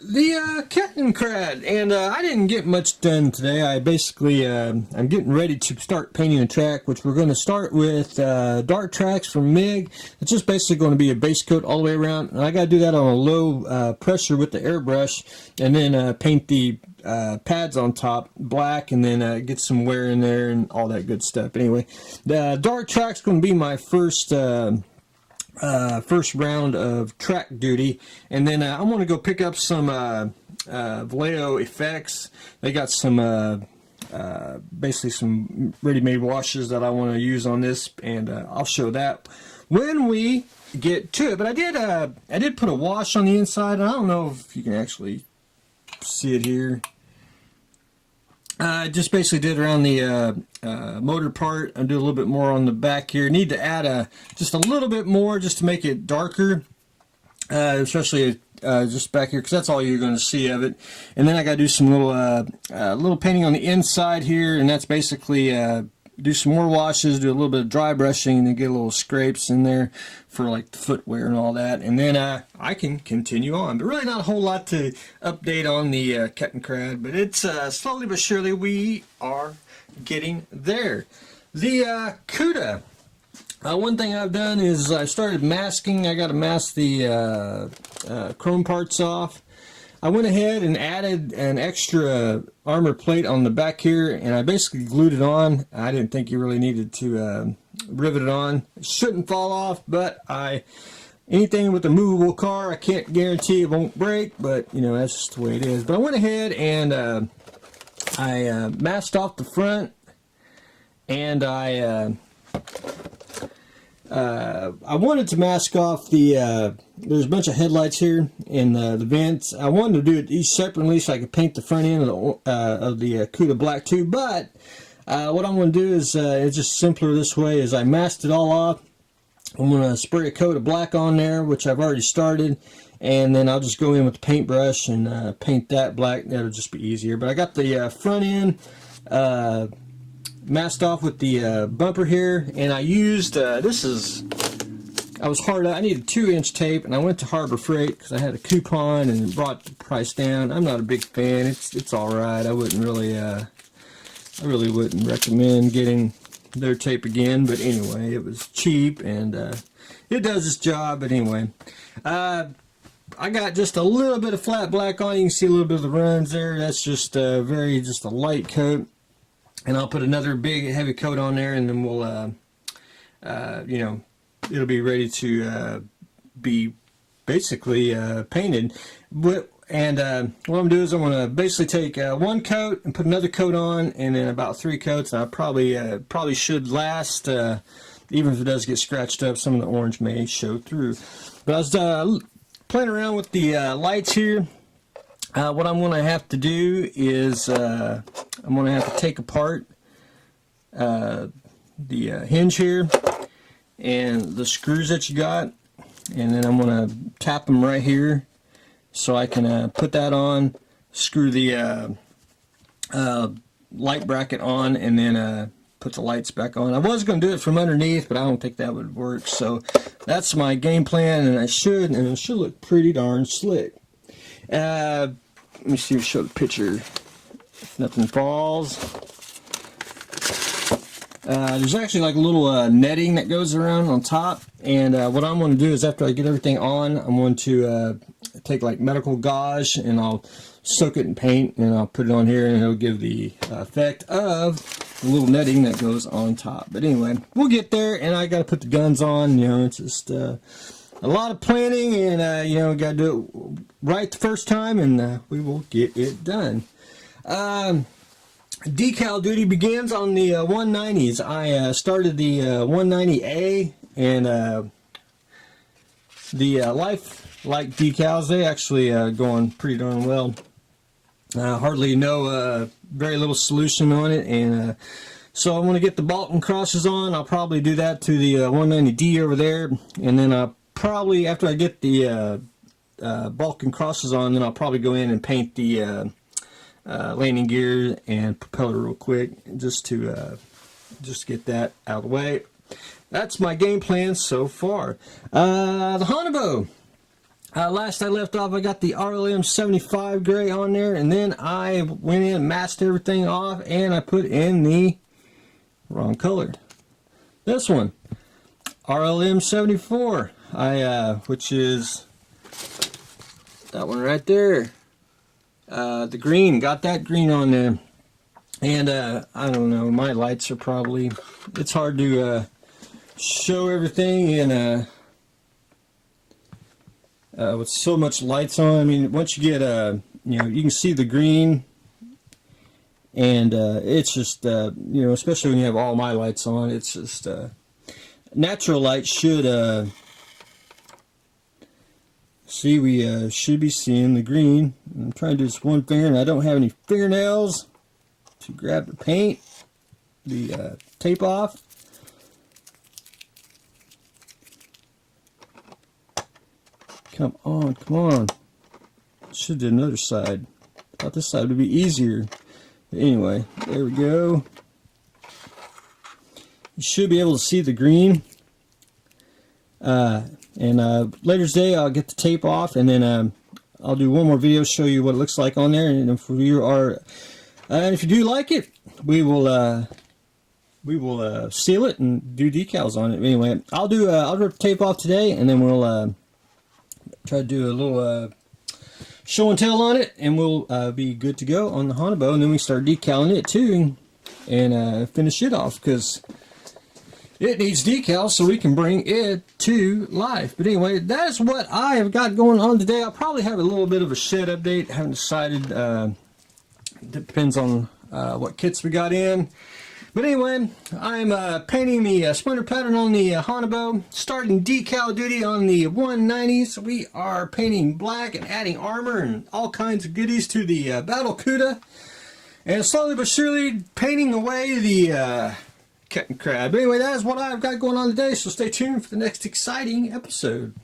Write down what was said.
The kettenkrad, and I didn't get much done today. I basically, I'm getting ready to start painting a track, which we're going to start with dark tracks from MIG. It's just basically going to be a base coat all the way around, and I got to do that on a low pressure with the airbrush, and then paint the pads on top black, and then get some wear in there and all that good stuff. Anyway, the dark track's going to be my first round of track duty, and then I'm going to go pick up some Vallejo effects. They got some basically some ready-made washes that I want to use on this, and I'll show that when we get to it. But I did put a wash on the inside, and I don't know if you can actually see it here. I just basically did around the motor part. I'll do a little bit more on the back here. Need to add just a little bit more just to make it darker, especially just back here, because that's all you're going to see of it. And then I got to do some little painting on the inside here, and that's basically do some more washes, do a little bit of dry brushing, and then get little scrapes in there for like the footwear and all that, and then I can continue on. But really not a whole lot to update on the kettenkrad, but it's slowly but surely we are getting there. The cuda. One thing I've done is I started masking. I got to mask the chrome parts off. I went ahead and added an extra armor plate on the back here, and I basically glued it on. I didn't think you really needed to rivet it on. It shouldn't fall off, but anything with a movable car, I can't guarantee it won't break, but you know, that's just the way it is. But I went ahead and I masked off the front, and I wanted to mask off the there's a bunch of headlights here in the vents. I wanted to do it each separately so I could paint the front end of the cuda black too, but what I'm going to do is it's just simpler this way. Is I masked it all off. I'm going to spray a coat of black on there, which I've already started, and then I'll just go in with the paintbrush and paint that black. That'll just be easier. But I got the front end masked off with the bumper here, and I used I was hard up. I needed 2-inch tape, and I went to Harbor Freight because I had a coupon and it brought the price down. I'm not a big fan. It's all right. I really wouldn't recommend getting their tape again, but anyway, it was cheap and it does its job. But anyway, I got just a little bit of flat black on. You can see a little bit of the runs there. That's just just a light coat. And I'll put another big heavy coat on there, and then we'll, you know, it'll be ready to be basically painted. And what I'm going to do is I'm going to basically take one coat and put another coat on, and then about 3 coats. I probably should last, even if it does get scratched up. Some of the orange may show through. But I was playing around with the lights here. What I'm going to have to do is I'm going to have to take apart the hinge here and the screws that you got, and then I'm going to tap them right here so I can put that on, screw the light bracket on, and then put the lights back on. I was going to do it from underneath, but I don't think that would work. So that's my game plan, and it should look pretty darn slick. Let me see if I show the picture. If nothing falls. There's actually like a little netting that goes around on top, and what I'm going to do is after I get everything on, I'm going to take like medical gauze and I'll soak it in paint, and I'll put it on here, and it'll give the effect of the little netting that goes on top. But anyway, we'll get there, and I got to put the guns on. You know, it's just a lot of planning, and you know, got to do it right the first time, and we will get it done. Decal duty begins on the 190s. I started the 190A, and the Lifelike decals, they actually going pretty darn well. Hardly very little solution on it, and so I want to get the Balkan crosses on. I'll probably do that to the 190D over there, and then I'll probably, after I get the Balkan crosses on, then I'll probably go in and paint the landing gear and propeller real quick, just to get that out of the way. That's my game plan so far. The Haunebu. Last I left off, I got the RLM75 gray on there, and then I went in and matched everything off, and I put in the wrong color. This one, RLM74, which is that one right there. The green, got that green on there. And I don't know, my lights are probably, it's hard to show everything in with so much lights on. I mean, once you get you know, you can see the green, and it's just you know, especially when you have all my lights on, it's just natural light should see, we should be seeing the green. I'm trying to do this one finger, and I don't have any fingernails to grab the paint, the tape off. Come on, come on. Should do another side. Thought this side would be easier. But anyway, there we go. You should be able to see the green. And later today I'll get the tape off, and then I'll do one more video, show you what it looks like on there. And if you are, and if you do like it, we will seal it and do decals on it. Anyway, I'll rip the tape off today, and then we'll try to do a little show and tell on it, and we'll be good to go on the Haunebu, and then we start decaling it too, and finish it off, because it needs decals so we can bring it to life. But anyway, that is what I have got going on today. I'll probably have a little bit of a shed update. I haven't decided. Depends on what kits we got in. But anyway, I'm painting the splinter pattern on the Haunebu, starting decal duty on the 190s. We are painting black and adding armor and all kinds of goodies to the battle cuda, and slowly but surely painting away the kettenkrad. But anyway, that is what I've got going on today, so stay tuned for the next exciting episode.